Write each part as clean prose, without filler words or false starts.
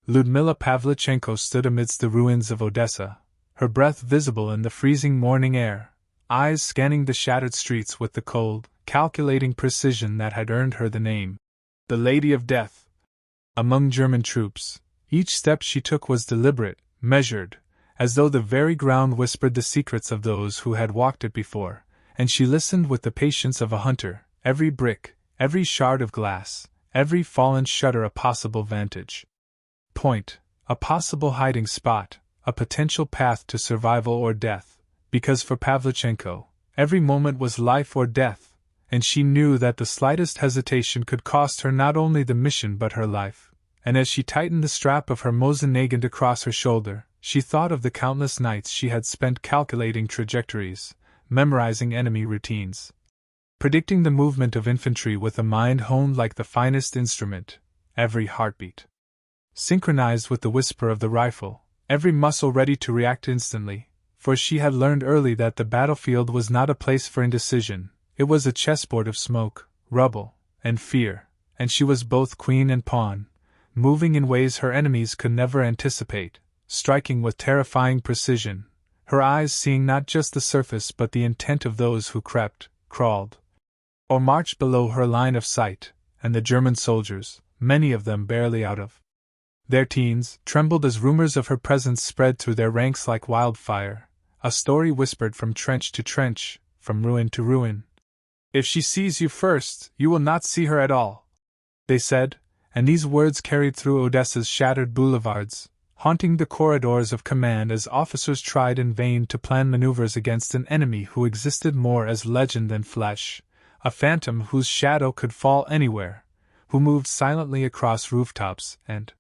Lyudmila Pavlichenko stood amidst the ruins of Odessa, her breath visible in the freezing morning air, eyes scanning the shattered streets with the cold, calculating precision that had earned her the name, the Lady of Death. Among German troops, each step she took was deliberate, measured, as though the very ground whispered the secrets of those who had walked it before, and she listened with the patience of a hunter, every brick, every shard of glass, every fallen shutter a possible vantage point, a possible hiding spot, a potential path to survival or death, because for Pavlichenko, every moment was life or death, and she knew that the slightest hesitation could cost her not only the mission but her life. And as she tightened the strap of her Mosin-Nagant across her shoulder, she thought of the countless nights she had spent calculating trajectories, memorizing enemy routines, predicting the movement of infantry with a mind honed like the finest instrument, every heartbeat synchronized with the whisper of the rifle, every muscle ready to react instantly, for she had learned early that the battlefield was not a place for indecision, it was a chessboard of smoke, rubble, and fear, and she was both queen and pawn, moving in ways her enemies could never anticipate, striking with terrifying precision, her eyes seeing not just the surface but the intent of those who crept, crawled, or marched below her line of sight, and the German soldiers, many of them barely out of their teens, trembled as rumors of her presence spread through their ranks like wildfire, a story whispered from trench to trench, from ruin to ruin. "If she sees you first, you will not see her at all," they said, and these words carried through Odessa's shattered boulevards, haunting the corridors of command as officers tried in vain to plan maneuvers against an enemy who existed more as legend than flesh, a phantom whose shadow could fall anywhere, who moved silently across rooftops and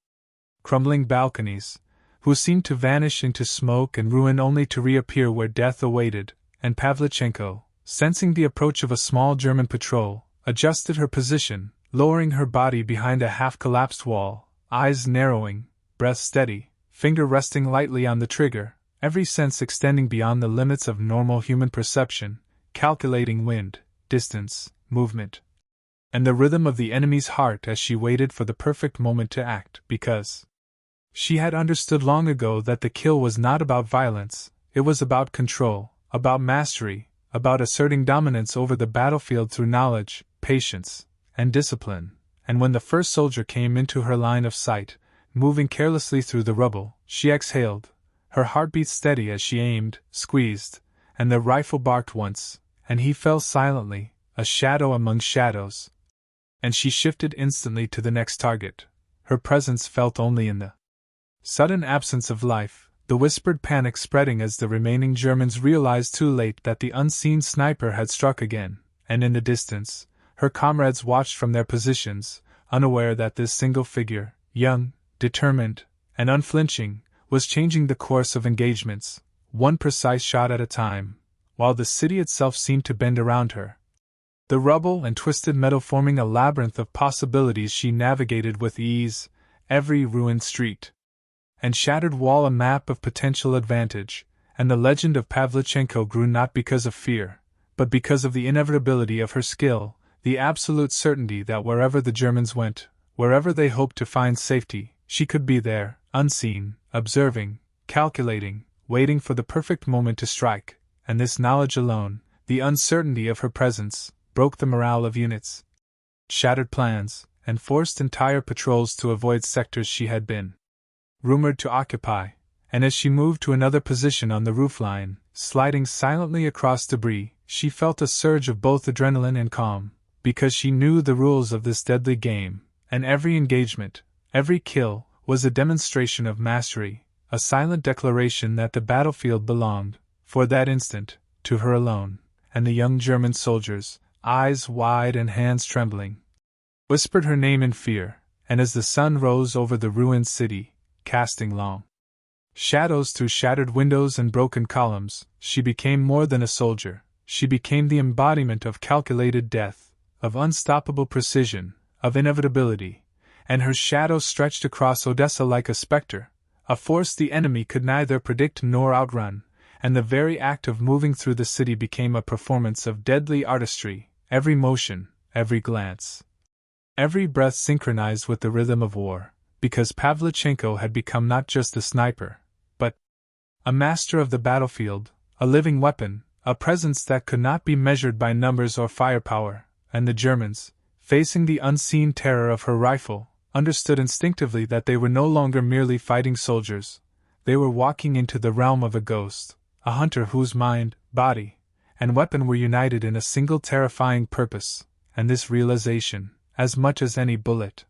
crumbling balconies, who seemed to vanish into smoke and ruin only to reappear where death awaited, and Pavlichenko, sensing the approach of a small German patrol, adjusted her position, lowering her body behind a half-collapsed wall, eyes narrowing, breath steady, finger resting lightly on the trigger, every sense extending beyond the limits of normal human perception, calculating wind, distance, movement, and the rhythm of the enemy's heart as she waited for the perfect moment to act, because she had understood long ago that the kill was not about violence, it was about control, about mastery, about asserting dominance over the battlefield through knowledge, patience, and discipline, and when the first soldier came into her line of sight, moving carelessly through the rubble, she exhaled, her heartbeat steady as she aimed, squeezed, and the rifle barked once, and he fell silently, a shadow among shadows. And she shifted instantly to the next target, her presence felt only in the sudden absence of life, the whispered panic spreading as the remaining Germans realized too late that the unseen sniper had struck again, and in the distance, her comrades watched from their positions, unaware that this single figure, young, determined, and unflinching, was changing the course of engagements, one precise shot at a time, while the city itself seemed to bend around her. The rubble and twisted metal forming a labyrinth of possibilities she navigated with ease, every ruined street and shattered wall a map of potential advantage, and the legend of Pavlichenko grew not because of fear, but because of the inevitability of her skill, the absolute certainty that wherever the Germans went, wherever they hoped to find safety, she could be there, unseen, observing, calculating, waiting for the perfect moment to strike, and this knowledge alone, the uncertainty of her presence, broke the morale of units, shattered plans, and forced entire patrols to avoid sectors she had been rumored to occupy, and as she moved to another position on the roofline, sliding silently across debris, she felt a surge of both adrenaline and calm, because she knew the rules of this deadly game, and every engagement, every kill, was a demonstration of mastery, a silent declaration that the battlefield belonged, for that instant, to her alone, and the young German soldiers, eyes wide and hands trembling, whispered her name in fear, and as the sun rose over the ruined city, casting long shadows through shattered windows and broken columns, she became more than a soldier, she became the embodiment of calculated death, of unstoppable precision, of inevitability, and her shadow stretched across Odessa like a specter, a force the enemy could neither predict nor outrun, and the very act of moving through the city became a performance of deadly artistry, every motion, every glance, every breath synchronized with the rhythm of war, because Pavlichenko had become not just a sniper, but a master of the battlefield, a living weapon, a presence that could not be measured by numbers or firepower, and the Germans, facing the unseen terror of her rifle, understood instinctively that they were no longer merely fighting soldiers. They were walking into the realm of a ghost, a hunter whose mind, body, and weapon were united in a single terrifying purpose, and this realization, as much as any bullet,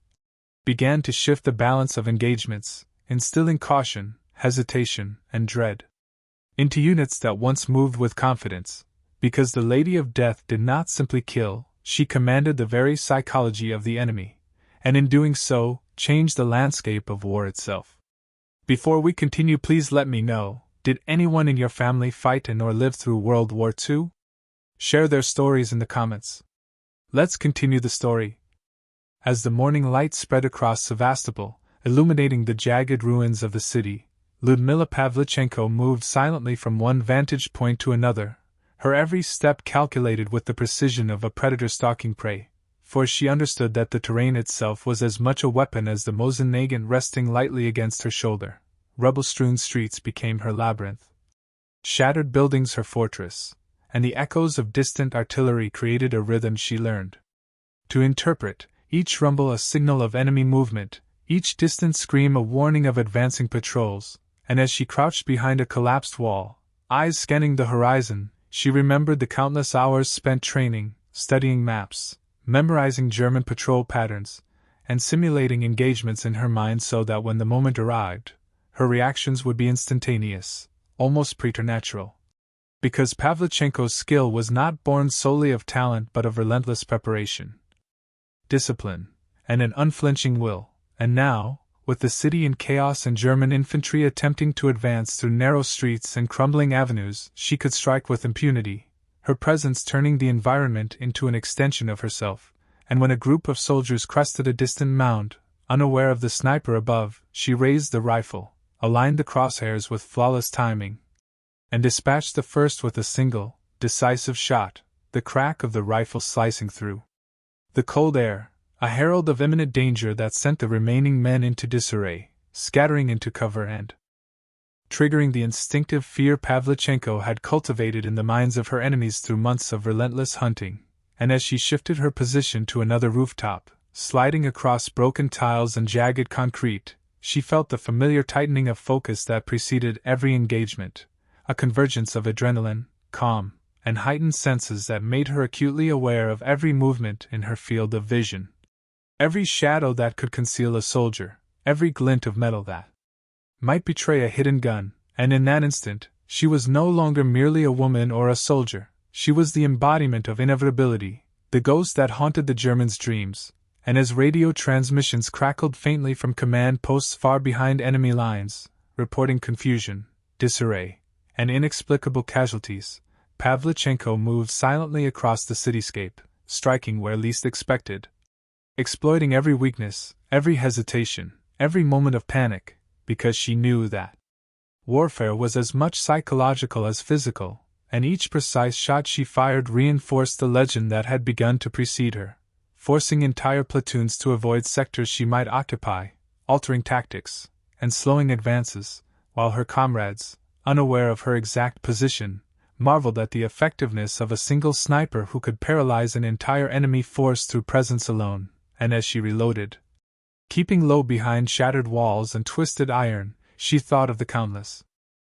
began to shift the balance of engagements, instilling caution, hesitation, and dread into units that once moved with confidence, because the Lady of Death did not simply kill, she commanded the very psychology of the enemy, and in doing so, changed the landscape of war itself. Before we continue, please let me know, did anyone in your family fight in or live through World War II? Share their stories in the comments. Let's continue the story. As the morning light spread across Sevastopol, illuminating the jagged ruins of the city, Lyudmila Pavlichenko moved silently from one vantage point to another, her every step calculated with the precision of a predator stalking prey, for she understood that the terrain itself was as much a weapon as the Mosin nagant resting lightly against her shoulder. Rubble-strewn streets became her labyrinth, shattered buildings her fortress, and the echoes of distant artillery created a rhythm she learned to interpret, each rumble a signal of enemy movement, each distant scream a warning of advancing patrols, and as she crouched behind a collapsed wall, eyes scanning the horizon, she remembered the countless hours spent training, studying maps, memorizing German patrol patterns, and simulating engagements in her mind so that when the moment arrived, her reactions would be instantaneous, almost preternatural. Because Pavlichenko's skill was not born solely of talent but of relentless preparation, discipline, and an unflinching will, and now, with the city in chaos and German infantry attempting to advance through narrow streets and crumbling avenues, she could strike with impunity, her presence turning the environment into an extension of herself, and when a group of soldiers crested a distant mound, unaware of the sniper above, she raised the rifle, aligned the crosshairs with flawless timing, and dispatched the first with a single, decisive shot, the crack of the rifle slicing through the cold air, a herald of imminent danger that sent the remaining men into disarray, scattering into cover and triggering the instinctive fear Pavlichenko had cultivated in the minds of her enemies through months of relentless hunting, and as she shifted her position to another rooftop, sliding across broken tiles and jagged concrete, she felt the familiar tightening of focus that preceded every engagement, a convergence of adrenaline, calm, and heightened senses that made her acutely aware of every movement in her field of vision. Every shadow that could conceal a soldier, every glint of metal that might betray a hidden gun, and in that instant, she was no longer merely a woman or a soldier, she was the embodiment of inevitability, the ghost that haunted the Germans' dreams, and as radio transmissions crackled faintly from command posts far behind enemy lines, reporting confusion, disarray, and inexplicable casualties, Pavlichenko moved silently across the cityscape, striking where least expected, exploiting every weakness, every hesitation, every moment of panic, because she knew that warfare was as much psychological as physical, and each precise shot she fired reinforced the legend that had begun to precede her, forcing entire platoons to avoid sectors she might occupy, altering tactics, and slowing advances, while her comrades, unaware of her exact position, marveled at the effectiveness of a single sniper who could paralyze an entire enemy force through presence alone. And as she reloaded, keeping low behind shattered walls and twisted iron, she thought of the countless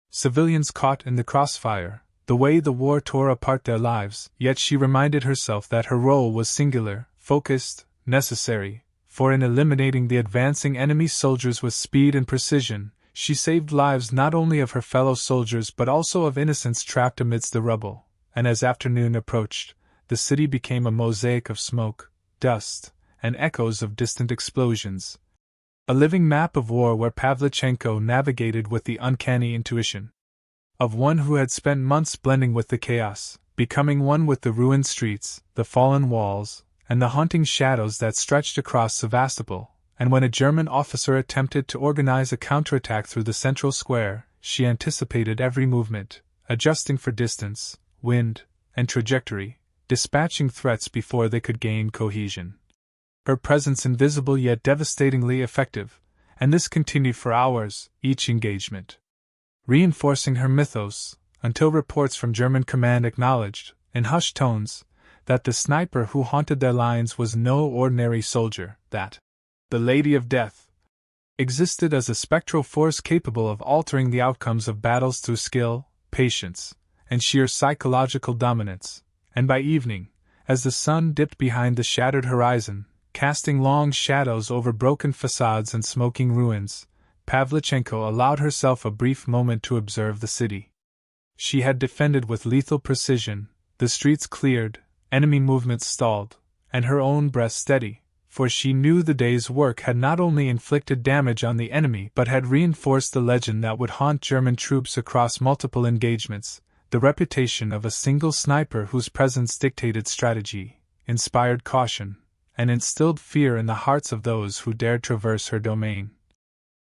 civilians caught in the crossfire, the way the war tore apart their lives, yet she reminded herself that her role was singular, focused, necessary, for in eliminating the advancing enemy soldiers with speed and precision, she saved lives not only of her fellow soldiers but also of innocents trapped amidst the rubble, and as afternoon approached, the city became a mosaic of smoke, dust, and echoes of distant explosions. A living map of war where Pavlichenko navigated with the uncanny intuition of one who had spent months blending with the chaos, becoming one with the ruined streets, the fallen walls, and the haunting shadows that stretched across Sevastopol, and when a German officer attempted to organize a counterattack through the central square, she anticipated every movement, adjusting for distance, wind, and trajectory, dispatching threats before they could gain cohesion. Her presence invisible yet devastatingly effective, and this continued for hours, each engagement reinforcing her mythos, until reports from German command acknowledged, in hushed tones, that the sniper who haunted their lines was no ordinary soldier, that the Lady of Death existed as a spectral force capable of altering the outcomes of battles through skill, patience, and sheer psychological dominance. And by evening, as the sun dipped behind the shattered horizon, casting long shadows over broken facades and smoking ruins, Pavlichenko allowed herself a brief moment to observe the city. She had defended with lethal precision, the streets cleared, enemy movements stalled, and her own breath steady, for she knew the day's work had not only inflicted damage on the enemy but had reinforced the legend that would haunt German troops across multiple engagements, the reputation of a single sniper whose presence dictated strategy, inspired caution, and instilled fear in the hearts of those who dared traverse her domain.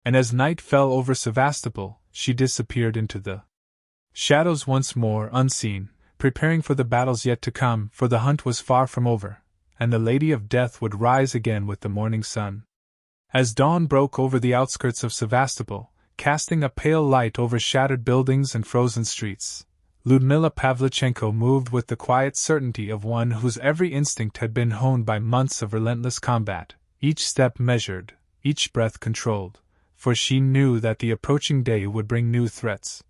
And as night fell over Sevastopol, she disappeared into the shadows once more, unseen, preparing for the battles yet to come, for the hunt was far from over, and the Lady of Death would rise again with the morning sun. As dawn broke over the outskirts of Sevastopol, casting a pale light over shattered buildings and frozen streets, Lyudmila Pavlichenko moved with the quiet certainty of one whose every instinct had been honed by months of relentless combat, each step measured, each breath controlled, for she knew that the approaching day would bring new threats.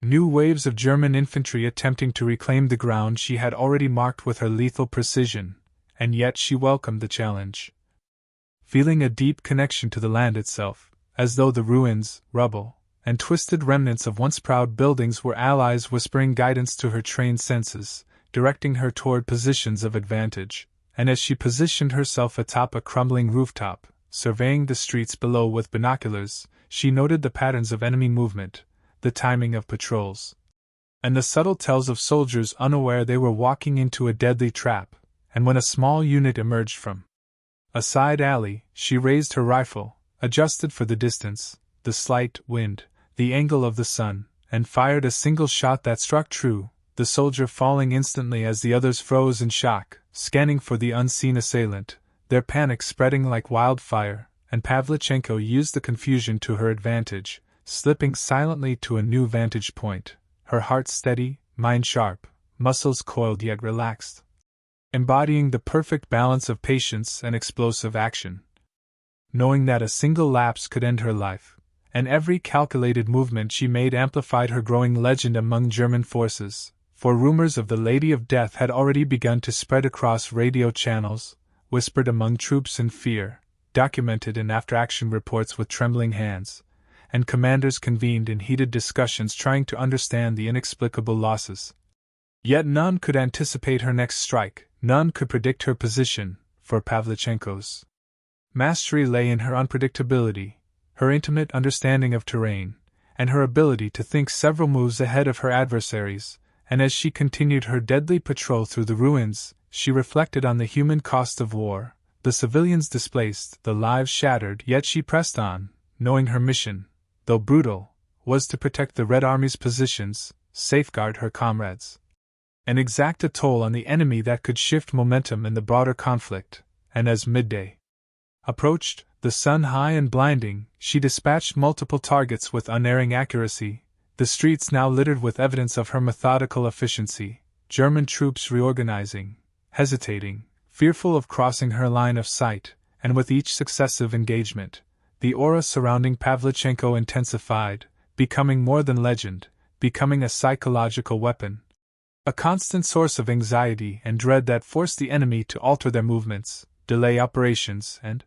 New waves of German infantry attempting to reclaim the ground she had already marked with her lethal precision, and yet she welcomed the challenge, feeling a deep connection to the land itself, as though the ruins, rubble, and twisted remnants of once proud buildings were allies whispering guidance to her trained senses, directing her toward positions of advantage. And as she positioned herself atop a crumbling rooftop, surveying the streets below with binoculars, she noted the patterns of enemy movement, the timing of patrols, and the subtle tells of soldiers unaware they were walking into a deadly trap. And when a small unit emerged from a side alley, she raised her rifle, adjusted for the distance, the slight wind, the angle of the sun, and fired a single shot that struck true, the soldier falling instantly as the others froze in shock, scanning for the unseen assailant, their panic spreading like wildfire. And Pavlichenko used the confusion to her advantage, slipping silently to a new vantage point, her heart steady, mind sharp, muscles coiled yet relaxed, embodying the perfect balance of patience and explosive action. Knowing that a single lapse could end her life, and every calculated movement she made amplified her growing legend among German forces, for rumors of the Lady of Death had already begun to spread across radio channels, whispered among troops in fear, documented in after-action reports with trembling hands, and commanders convened in heated discussions trying to understand the inexplicable losses. Yet none could anticipate her next strike, none could predict her position, for Pavlichenko's mastery lay in her unpredictability, her intimate understanding of terrain, and her ability to think several moves ahead of her adversaries. And as she continued her deadly patrol through the ruins, she reflected on the human cost of war, the civilians displaced, the lives shattered, yet she pressed on, knowing her mission, though brutal, was to protect the Red Army's positions, safeguard her comrades, and exact a toll on the enemy that could shift momentum in the broader conflict. And as midday approached, the sun high and blinding, she dispatched multiple targets with unerring accuracy, the streets now littered with evidence of her methodical efficiency, German troops reorganizing, hesitating, fearful of crossing her line of sight, and with each successive engagement, the aura surrounding Pavlichenko intensified, becoming more than legend, becoming a psychological weapon, a constant source of anxiety and dread that forced the enemy to alter their movements, delay operations, and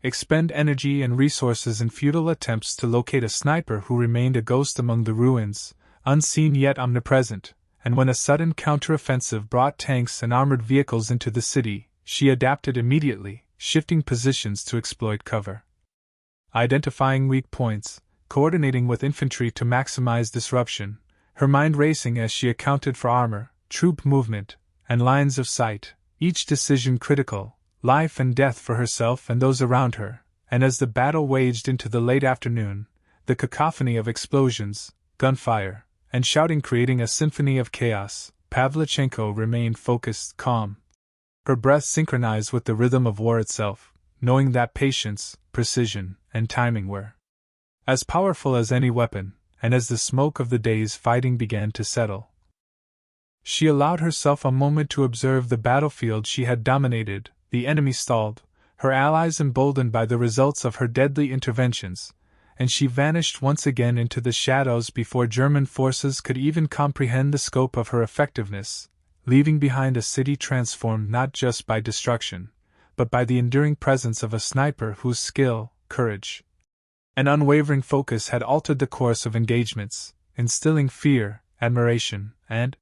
expend energy and resources in futile attempts to locate a sniper who remained a ghost among the ruins, unseen yet omnipresent. And when a sudden counteroffensive brought tanks and armored vehicles into the city, she adapted immediately, shifting positions to exploit cover, identifying weak points, coordinating with infantry to maximize disruption, her mind racing as she accounted for armor, troop movement, and lines of sight, each decision critical, life and death for herself and those around her. And as the battle waged into the late afternoon, the cacophony of explosions, gunfire, and shouting creating a symphony of chaos, Pavlichenko remained focused, calm, her breath synchronized with the rhythm of war itself, knowing that patience, precision, and timing were as powerful as any weapon, and as the smoke of the day's fighting began to settle, she allowed herself a moment to observe the battlefield she had dominated. The enemy stalled, her allies emboldened by the results of her deadly interventions, and she vanished once again into the shadows before German forces could even comprehend the scope of her effectiveness, leaving behind a city transformed not just by destruction, but by the enduring presence of a sniper whose skill, courage, and unwavering focus had altered the course of engagements, instilling fear, admiration, and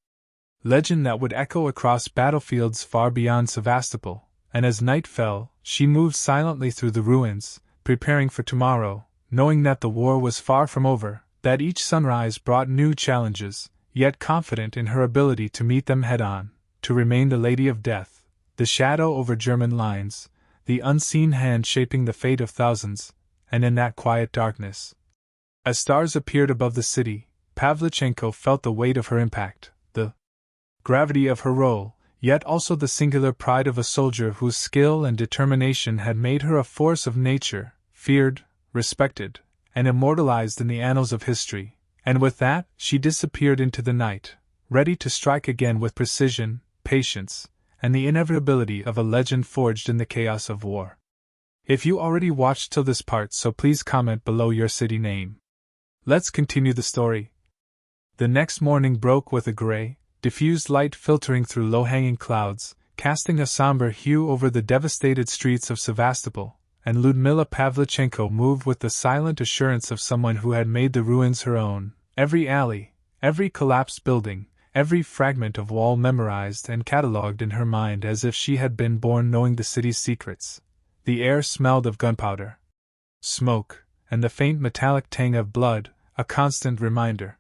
legend that would echo across battlefields far beyond Sevastopol. And as night fell, she moved silently through the ruins, preparing for tomorrow, knowing that the war was far from over, that each sunrise brought new challenges, yet confident in her ability to meet them head-on, to remain the Lady of Death, the shadow over German lines, the unseen hand shaping the fate of thousands. And in that quiet darkness, as stars appeared above the city, Pavlichenko felt the weight of her impact, the gravity of her role, yet also the singular pride of a soldier whose skill and determination had made her a force of nature, feared, respected, and immortalized in the annals of history. And with that, she disappeared into the night, ready to strike again with precision, patience, and the inevitability of a legend forged in the chaos of war. If you already watched till this part, so please comment below your city name. Let's continue the story. The next morning broke with a gray, diffused light filtering through low-hanging clouds, casting a somber hue over the devastated streets of Sevastopol, and Lyudmila Pavlichenko moved with the silent assurance of someone who had made the ruins her own, every alley, every collapsed building, every fragment of wall memorized and catalogued in her mind as if she had been born knowing the city's secrets. The air smelled of gunpowder, smoke, and the faint metallic tang of blood, a constant reminder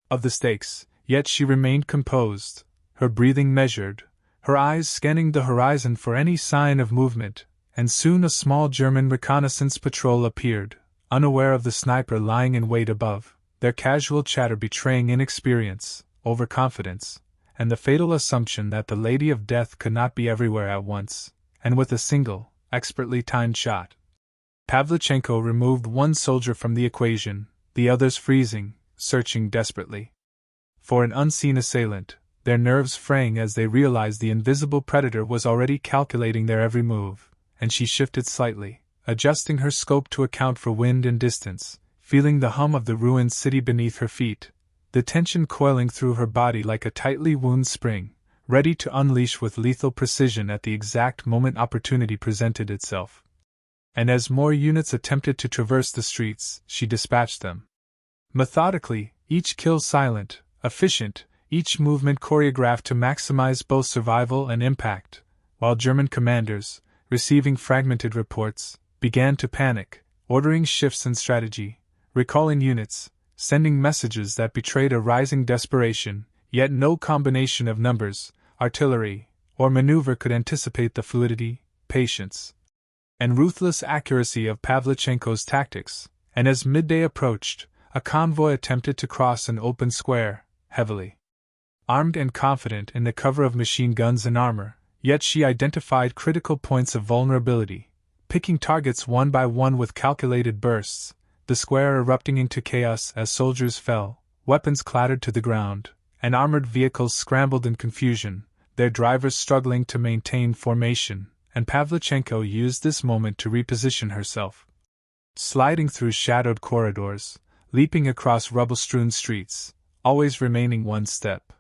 of the stakes. Yet she remained composed, her breathing measured, her eyes scanning the horizon for any sign of movement, and soon a small German reconnaissance patrol appeared, unaware of the sniper lying in wait above, their casual chatter betraying inexperience, overconfidence, and the fatal assumption that the Lady of Death could not be everywhere at once, and with a single, expertly timed shot. Pavlichenko removed one soldier from the equation, the others freezing, searching desperately for an unseen assailant, their nerves fraying as they realized the invisible predator was already calculating their every move, and she shifted slightly, adjusting her scope to account for wind and distance, feeling the hum of the ruined city beneath her feet, the tension coiling through her body like a tightly wound spring, ready to unleash with lethal precision at the exact moment opportunity presented itself. And as more units attempted to traverse the streets, she dispatched them methodically, each kill silent, efficient, each movement choreographed to maximize both survival and impact, while German commanders, receiving fragmented reports, began to panic, ordering shifts in strategy, recalling units, sending messages that betrayed a rising desperation, yet no combination of numbers, artillery, or maneuver could anticipate the fluidity, patience, and ruthless accuracy of Pavlichenko's tactics. And as midday approached, a convoy attempted to cross an open square, heavily armed and confident in the cover of machine guns and armor, yet she identified critical points of vulnerability, picking targets one by one with calculated bursts, the square erupting into chaos as soldiers fell, weapons clattered to the ground, and armored vehicles scrambled in confusion, their drivers struggling to maintain formation, and Pavlichenko used this moment to reposition herself. Sliding through shadowed corridors, leaping across rubble-strewn streets, always remaining one step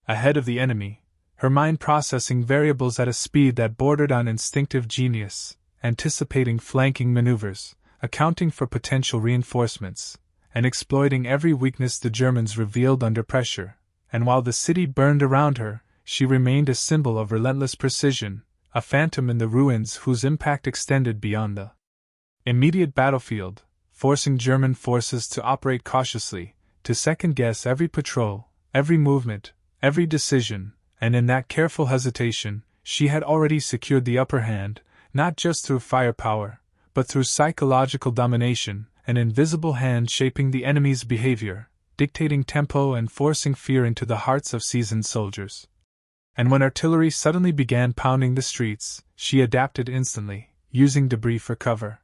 ahead of the enemy, her mind processing variables at a speed that bordered on instinctive genius, anticipating flanking maneuvers, accounting for potential reinforcements, and exploiting every weakness the Germans revealed under pressure. And while the city burned around her, she remained a symbol of relentless precision, a phantom in the ruins whose impact extended beyond the immediate battlefield, forcing German forces to operate cautiously, to second-guess every patrol, every movement, every decision, and in that careful hesitation, she had already secured the upper hand, not just through firepower, but through psychological domination, an invisible hand shaping the enemy's behavior, dictating tempo and forcing fear into the hearts of seasoned soldiers. And when artillery suddenly began pounding the streets, she adapted instantly, using debris for cover.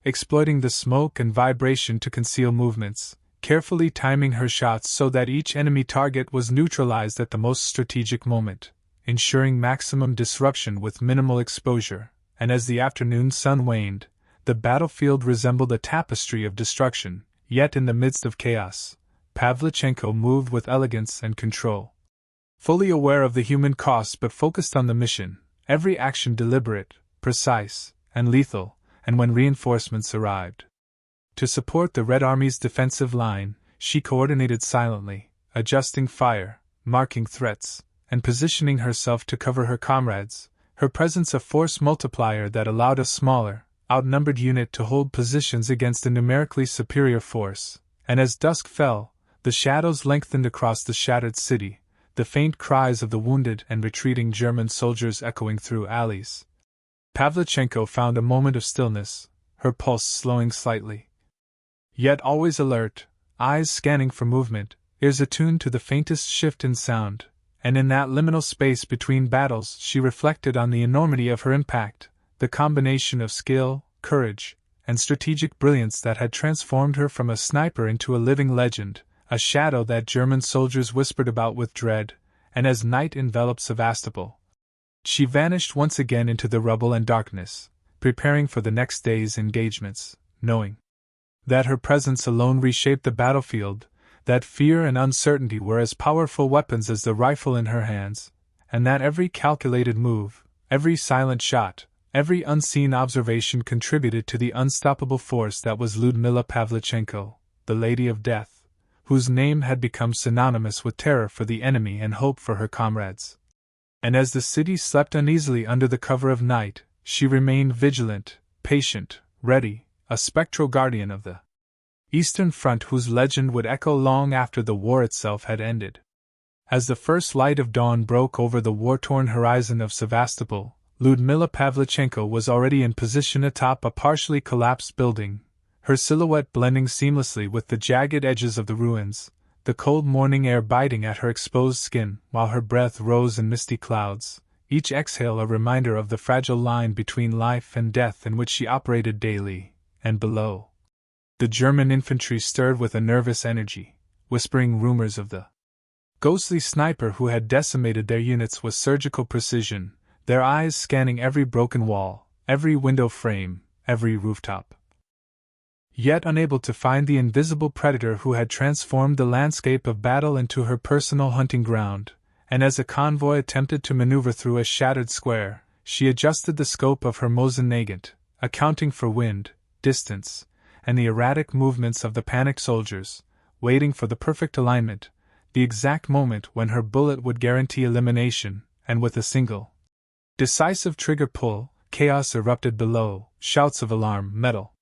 Exploiting the smoke and vibration to conceal movements, carefully timing her shots so that each enemy target was neutralized at the most strategic moment, ensuring maximum disruption with minimal exposure, and as the afternoon sun waned, the battlefield resembled a tapestry of destruction, yet in the midst of chaos, Pavlichenko moved with elegance and control. Fully aware of the human cost but focused on the mission, every action deliberate, precise, and lethal, and when reinforcements arrived to support the Red Army's defensive line, she coordinated silently, adjusting fire, marking threats, and positioning herself to cover her comrades, her presence a force multiplier that allowed a smaller, outnumbered unit to hold positions against a numerically superior force, and as dusk fell, the shadows lengthened across the shattered city, the faint cries of the wounded and retreating German soldiers echoing through alleys. Pavlichenko found a moment of stillness, her pulse slowing slightly. Yet always alert, eyes scanning for movement, ears attuned to the faintest shift in sound, and in that liminal space between battles she reflected on the enormity of her impact, the combination of skill, courage, and strategic brilliance that had transformed her from a sniper into a living legend, a shadow that German soldiers whispered about with dread, and as night enveloped Sevastopol, she vanished once again into the rubble and darkness, preparing for the next day's engagements, knowing that her presence alone reshaped the battlefield, that fear and uncertainty were as powerful weapons as the rifle in her hands, and that every calculated move, every silent shot, every unseen observation contributed to the unstoppable force that was Lyudmila Pavlichenko, the Lady of Death, whose name had become synonymous with terror for the enemy and hope for her comrades. And as the city slept uneasily under the cover of night, she remained vigilant, patient, ready, a spectral guardian of the Eastern Front whose legend would echo long after the war itself had ended. As the first light of dawn broke over the war-torn horizon of Sevastopol, Lyudmila Pavlichenko was already in position atop a partially collapsed building, her silhouette blending seamlessly with the jagged edges of the ruins, the cold morning air biting at her exposed skin while her breath rose in misty clouds, each exhale a reminder of the fragile line between life and death in which she operated daily, and below. The German infantry stirred with a nervous energy, whispering rumors of the ghostly sniper who had decimated their units with surgical precision, their eyes scanning every broken wall, every window frame, every rooftop. Yet unable to find the invisible predator who had transformed the landscape of battle into her personal hunting ground, and as a convoy attempted to maneuver through a shattered square, she adjusted the scope of her Mosin Nagant, accounting for wind, distance, and the erratic movements of the panicked soldiers, waiting for the perfect alignment, the exact moment when her bullet would guarantee elimination, and with a single, decisive trigger pull, chaos erupted below, shouts of alarm, metal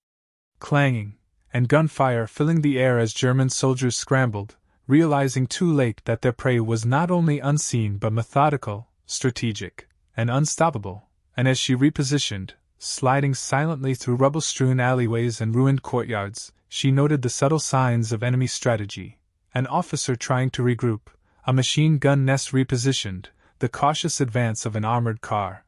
clanging, and gunfire filling the air as German soldiers scrambled, realizing too late that their prey was not only unseen but methodical, strategic, and unstoppable, and as she repositioned, sliding silently through rubble-strewn alleyways and ruined courtyards, she noted the subtle signs of enemy strategy: an officer trying to regroup, a machine gun nest repositioned, the cautious advance of an armored car.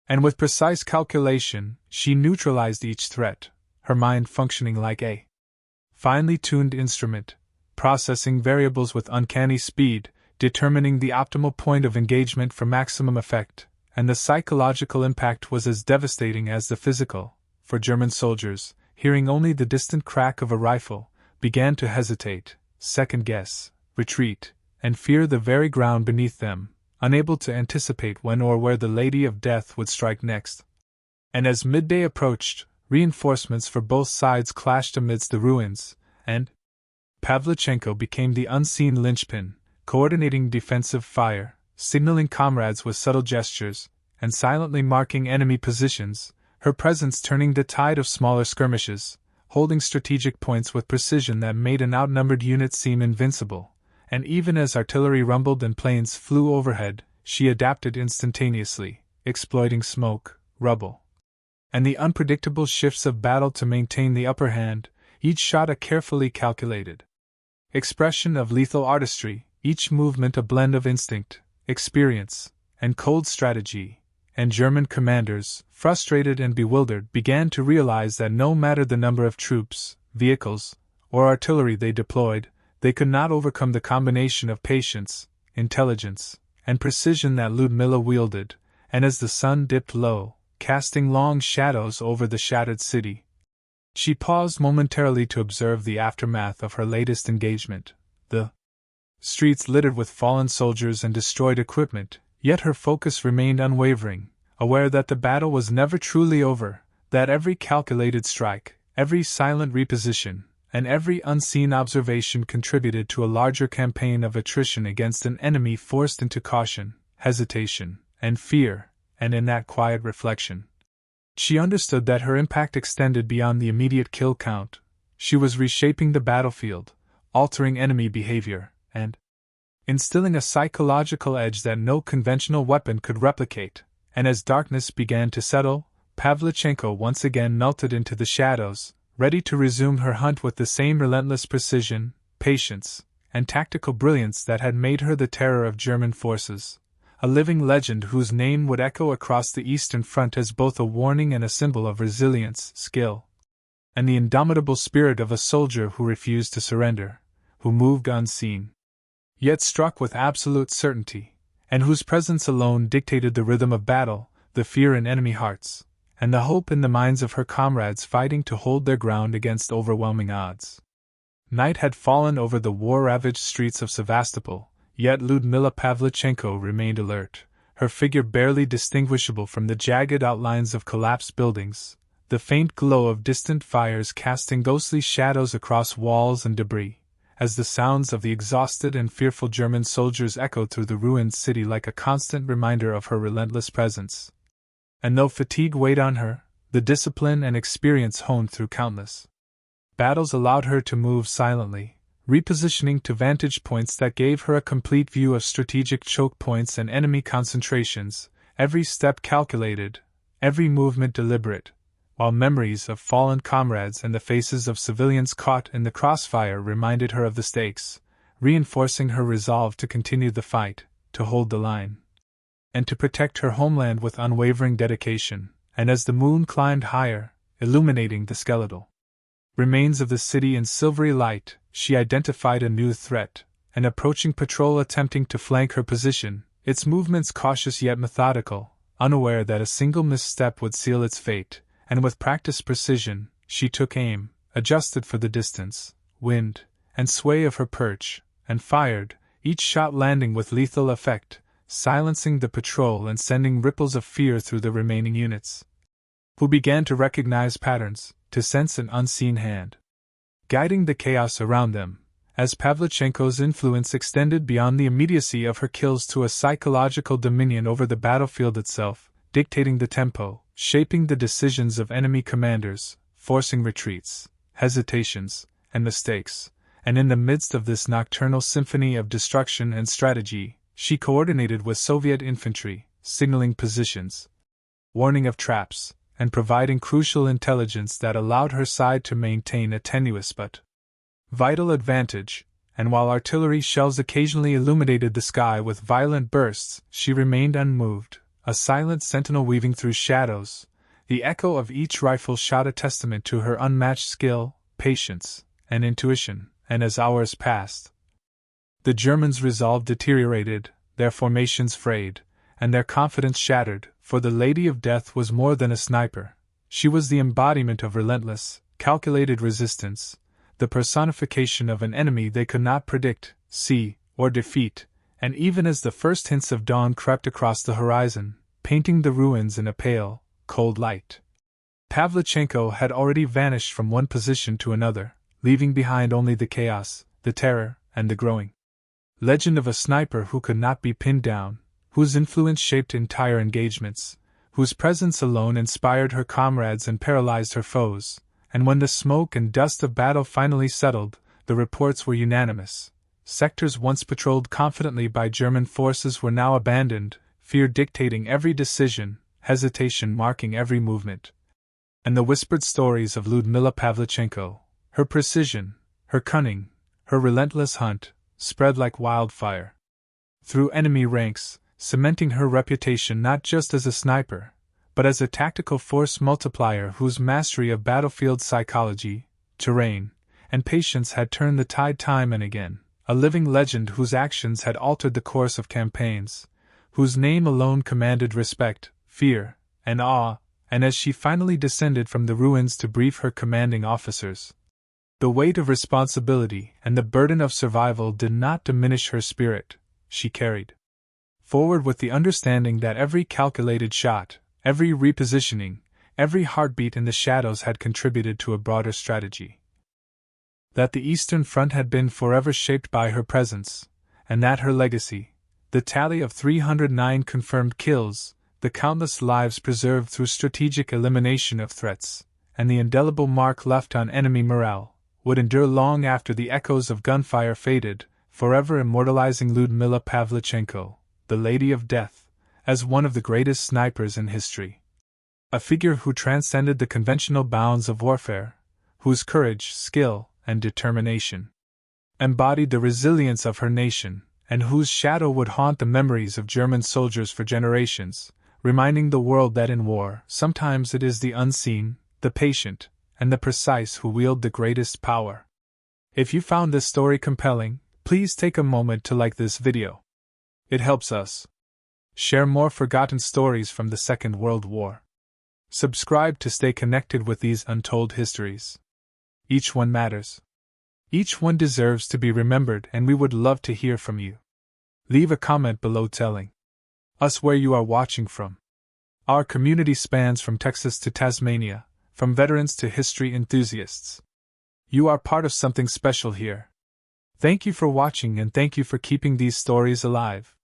And with precise calculation, she neutralized each threat, her mind functioning like a finely tuned instrument, processing variables with uncanny speed, determining the optimal point of engagement for maximum effect. And the psychological impact was as devastating as the physical, for German soldiers, hearing only the distant crack of a rifle, began to hesitate, second-guess, retreat, and fear the very ground beneath them, unable to anticipate when or where the Lady of Death would strike next. And as midday approached, reinforcements for both sides clashed amidst the ruins, and Pavlichenko became the unseen linchpin, coordinating defensive fire, signaling comrades with subtle gestures, and silently marking enemy positions, her presence turning the tide of smaller skirmishes, holding strategic points with precision that made an outnumbered unit seem invincible, and even as artillery rumbled and planes flew overhead, she adapted instantaneously, exploiting smoke, rubble, and the unpredictable shifts of battle to maintain the upper hand, each shot a carefully calculated expression of lethal artistry, each movement a blend of instinct, experience, and cold strategy, and German commanders, frustrated and bewildered, began to realize that no matter the number of troops, vehicles, or artillery they deployed, they could not overcome the combination of patience, intelligence, and precision that Lyudmila wielded, and as the sun dipped low, casting long shadows over the shattered city, she paused momentarily to observe the aftermath of her latest engagement. The streets littered with fallen soldiers and destroyed equipment, yet her focus remained unwavering, aware that the battle was never truly over, that every calculated strike, every silent reposition, and every unseen observation contributed to a larger campaign of attrition against an enemy forced into caution, hesitation, and fear, and in that quiet reflection, she understood that her impact extended beyond the immediate kill count. She was reshaping the battlefield, altering enemy behavior, and instilling a psychological edge that no conventional weapon could replicate. And as darkness began to settle, Pavlichenko once again melted into the shadows, ready to resume her hunt with the same relentless precision, patience, and tactical brilliance that had made her the terror of German forces, a living legend whose name would echo across the Eastern Front as both a warning and a symbol of resilience, skill, and the indomitable spirit of a soldier who refused to surrender, who moved unseen, yet struck with absolute certainty, and whose presence alone dictated the rhythm of battle, the fear in enemy hearts, and the hope in the minds of her comrades fighting to hold their ground against overwhelming odds. Night had fallen over the war-ravaged streets of Sevastopol, yet Lyudmila Pavlichenko remained alert, her figure barely distinguishable from the jagged outlines of collapsed buildings, the faint glow of distant fires casting ghostly shadows across walls and debris, as the sounds of the exhausted and fearful German soldiers echoed through the ruined city like a constant reminder of her relentless presence. And though fatigue weighed on her, the discipline and experience honed through countless battles allowed her to move silently, repositioning to vantage points that gave her a complete view of strategic choke points and enemy concentrations, every step calculated, every movement deliberate, while memories of fallen comrades and the faces of civilians caught in the crossfire reminded her of the stakes, reinforcing her resolve to continue the fight, to hold the line, and to protect her homeland with unwavering dedication. And as the moon climbed higher, illuminating the skeletal remains of the city in silvery light, she identified a new threat, an approaching patrol attempting to flank her position, its movements cautious yet methodical, unaware that a single misstep would seal its fate. And with practiced precision, she took aim, adjusted for the distance, wind, and sway of her perch, and fired, each shot landing with lethal effect, silencing the patrol and sending ripples of fear through the remaining units, who began to recognize patterns, to sense an unseen hand guiding the chaos around them, as Pavlichenko's influence extended beyond the immediacy of her kills to a psychological dominion over the battlefield itself, dictating the tempo, shaping the decisions of enemy commanders, forcing retreats, hesitations, and mistakes. And in the midst of this nocturnal symphony of destruction and strategy, she coordinated with Soviet infantry, signaling positions, warning of traps, and providing crucial intelligence that allowed her side to maintain a tenuous but vital advantage. And while artillery shells occasionally illuminated the sky with violent bursts, she remained unmoved, a silent sentinel weaving through shadows, the echo of each rifle shot a testament to her unmatched skill, patience, and intuition. And as hours passed, the Germans' resolve deteriorated, their formations frayed, and their confidence shattered, for the Lady of Death was more than a sniper. She was the embodiment of relentless, calculated resistance, the personification of an enemy they could not predict, see, or defeat. And even as the first hints of dawn crept across the horizon, painting the ruins in a pale, cold light, Pavlichenko had already vanished from one position to another, leaving behind only the chaos, the terror, and the growing legend of a sniper who could not be pinned down, whose influence shaped entire engagements, whose presence alone inspired her comrades and paralyzed her foes. And when the smoke and dust of battle finally settled, the reports were unanimous. Sectors once patrolled confidently by German forces were now abandoned, fear dictating every decision, hesitation marking every movement. And the whispered stories of Lyudmila Pavlichenko, her precision, her cunning, her relentless hunt, spread like wildfire through enemy ranks, cementing her reputation not just as a sniper, but as a tactical force multiplier whose mastery of battlefield psychology, terrain, and patience had turned the tide time and again, a living legend whose actions had altered the course of campaigns, whose name alone commanded respect, fear, and awe, and as she finally descended from the ruins to brief her commanding officers, the weight of responsibility and the burden of survival did not diminish her spirit. She carried forward with the understanding that every calculated shot, every repositioning, every heartbeat in the shadows had contributed to a broader strategy. That the Eastern Front had been forever shaped by her presence, and that her legacy, the tally of 309 confirmed kills, the countless lives preserved through strategic elimination of threats, and the indelible mark left on enemy morale, would endure long after the echoes of gunfire faded, forever immortalizing Lyudmila Pavlichenko, the Lady of Death, as one of the greatest snipers in history. A figure who transcended the conventional bounds of warfare, whose courage, skill, and determination embodied the resilience of her nation, and whose shadow would haunt the memories of German soldiers for generations, reminding the world that in war, sometimes it is the unseen, the patient, and the precise who wield the greatest power. If you found this story compelling, please take a moment to like this video. It helps us share more forgotten stories from the Second World War. Subscribe to stay connected with these untold histories. Each one matters. Each one deserves to be remembered, and we would love to hear from you. Leave a comment below telling us where you are watching from. Our community spans from Texas to Tasmania, from veterans to history enthusiasts. You are part of something special here. Thank you for watching, and thank you for keeping these stories alive.